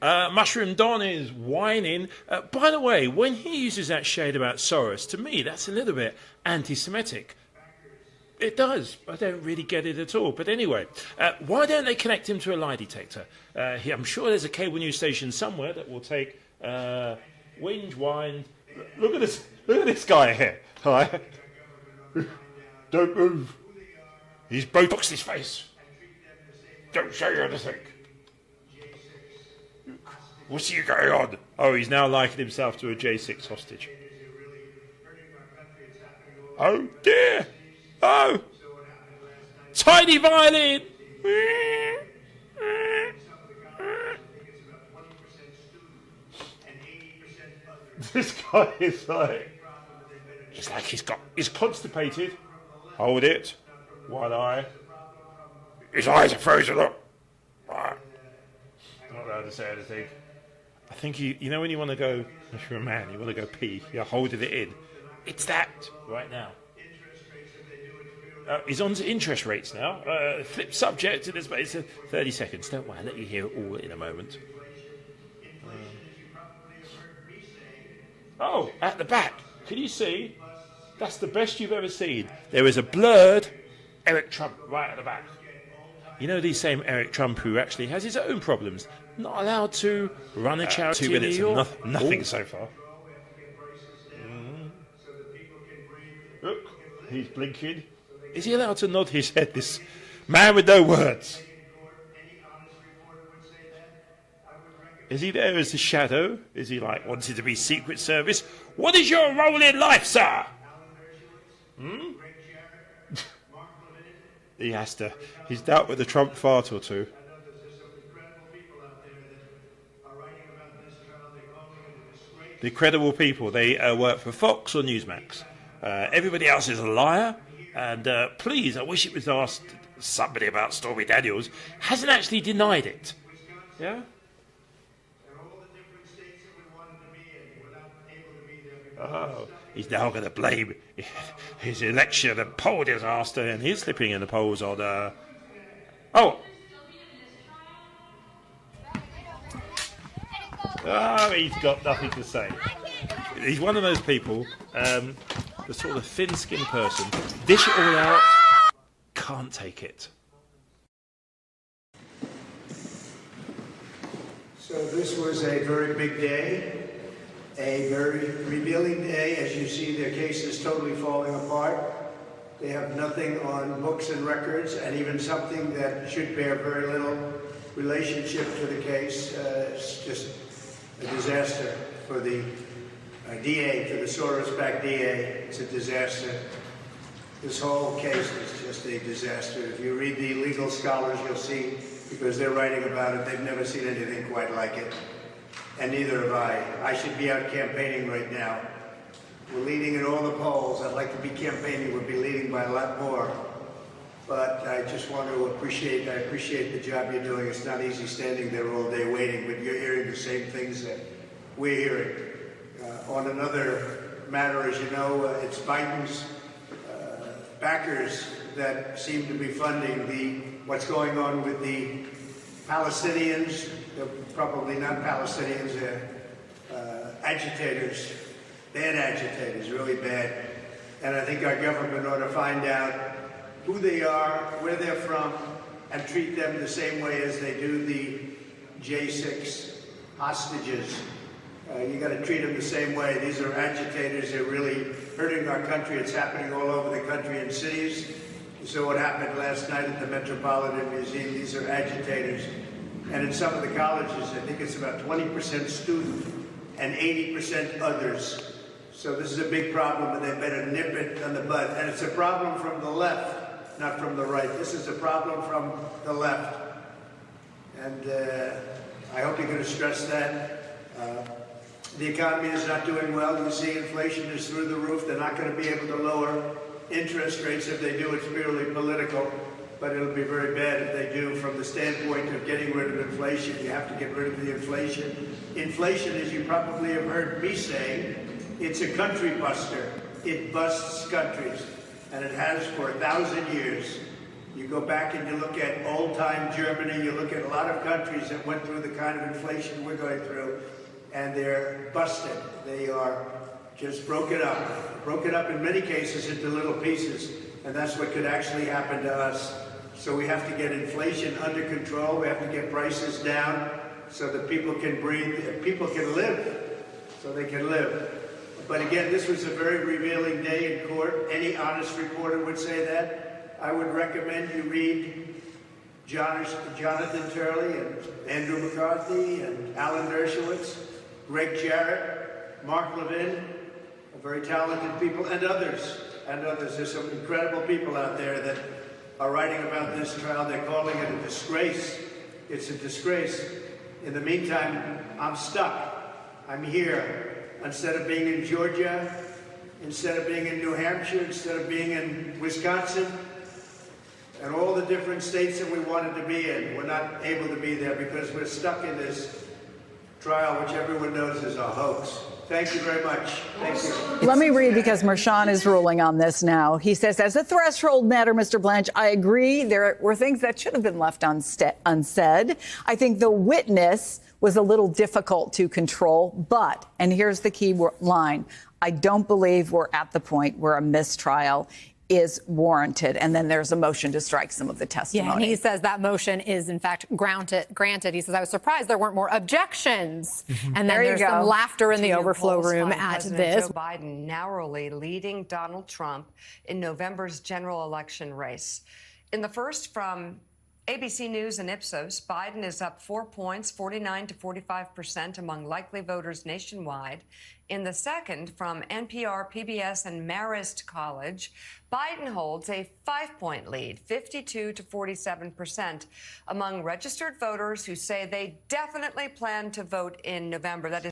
Mushroom Don is whining. By the way, when he uses that shade about Soros, to me, that's a little bit anti-Semitic. It does. I don't really get it at all. But anyway, why don't they connect him to a lie detector? I'm sure there's a cable news station somewhere that will take whinge, whine. Look at this. Look at this guy here. All right. Don't move. He's Botoxed his face. Don't say anything. What's he going on? Oh, he's now likened himself to a J6 hostage. Oh dear. Oh. Tiny violin. This guy is like... It's like he's constipated. Hold it. One eye. His eyes are frozen up. Not allowed to say anything. I think you know when you want to go, if you're a man, you want to go pee, you're holding it in. It's that right now. He's on to interest rates now. Flip subject to this, but it's 30 seconds. Don't worry, I'll let you hear it all in a moment. Oh, at the back. Can you see? That's the best you've ever seen. There is a blurred Eric Trump right at the back. You know, the same Eric Trump who actually has his own problems. Not allowed to run a charity 2 minutes in New York. Nothing so far. Look, he's blinking. Is he allowed to nod his head, this man with no words? Is he there as a shadow? Is he like wanting to be Secret Service? What is your role in life, sir? He has to. He's dealt with a Trump fart or two. The credible people, they work for Fox or Newsmax. Everybody else is a liar. And please, I wish it was asked somebody about Stormy Daniels. Hasn't actually denied it. Yeah? Oh, he's now going to blame his election and poll disaster, and he's slipping in the polls on... Oh, he's got nothing to say. He's one of those people, the sort of thin-skinned person, dish it all out, can't take it. So this was a very big day. A very revealing day. As you see, their case is totally falling apart. They have nothing on books and records, and even something that should bear very little relationship to the case. It's just a disaster for the DA, for the Soros-backed DA. It's a disaster. This whole case is just a disaster. If you read the legal scholars, you'll see, because they're writing about it, they've never seen anything quite like it. And neither have I. I should be out campaigning right now. We're leading in all the polls. I'd like to be campaigning. We'd be leading by a lot more. But I just want to appreciate the job you're doing. It's not easy standing there all day waiting, but you're hearing the same things that we're hearing. On another matter, as you know, it's Biden's backers that seem to be funding what's going on with the Palestinians. They're probably not Palestinians, they're agitators, bad agitators, really bad. And I think our government ought to find out who they are, where they're from, and treat them the same way as they do the J6 hostages. You got to treat them the same way. These are agitators. They're really hurting our country. It's happening all over the country in cities. You saw what happened last night at the Metropolitan Museum. These are agitators. And in some of the colleges, I think it's about 20% student and 80% others. So this is a big problem, and they better nip it on the bud. And it's a problem from the left, not from the right. This is a problem from the left. And I hope you're going to stress that. The economy is not doing well. You see inflation is through the roof. They're not going to be able to lower interest rates. If they do, it's purely political. But it'll be very bad if they do. From the standpoint of getting rid of inflation, you have to get rid of the inflation. Inflation, as you probably have heard me say, it's a country buster. It busts countries, and it has for 1,000 years. You go back and you look at old-time Germany, you look at a lot of countries that went through the kind of inflation we're going through, and they're busted. They are just broken up in many cases into little pieces, and that's what could actually happen to us. So we have to get inflation under control, we have to get prices down so that people can breathe, people can live, so they can live. But again, this was a very revealing day in court. Any honest reporter would say that. I would recommend you read Jonathan Turley and Andrew McCarthy and Alan Dershowitz, Greg Jarrett, Mark Levin, very talented people, and others. There's some incredible people out there that are writing about this trial. They're calling it a disgrace. It's a disgrace. In the meantime, I'm stuck. I'm here. Instead of being in Georgia, instead of being in New Hampshire, instead of being in Wisconsin, and all the different states that we wanted to be in, we're not able to be there because we're stuck in this trial, which everyone knows is a hoax. Thank you very much. Thank you. Let me read, because Mershon is ruling on this now. He says, as a threshold matter, Mr. Blanche, I agree there were things that should have been left unsaid. I think the witness was a little difficult to control, but, and here's the key line, I don't believe we're at the point where a mistrial is warranted. And then there's a motion to strike some of the testimony. Yeah, and he says that motion is, in fact, granted. He says, I was surprised there weren't more objections. And then there's some laughter in the overflow room at this. Joe Biden narrowly leading Donald Trump in November's general election race. In the first, from ABC News and Ipsos, Biden is up 4 points, 49 to 45% among likely voters nationwide. In the second, from NPR, PBS, and Marist College, Biden holds a 5-point lead, 52 to 47% among registered voters who say they definitely plan to vote in November. That is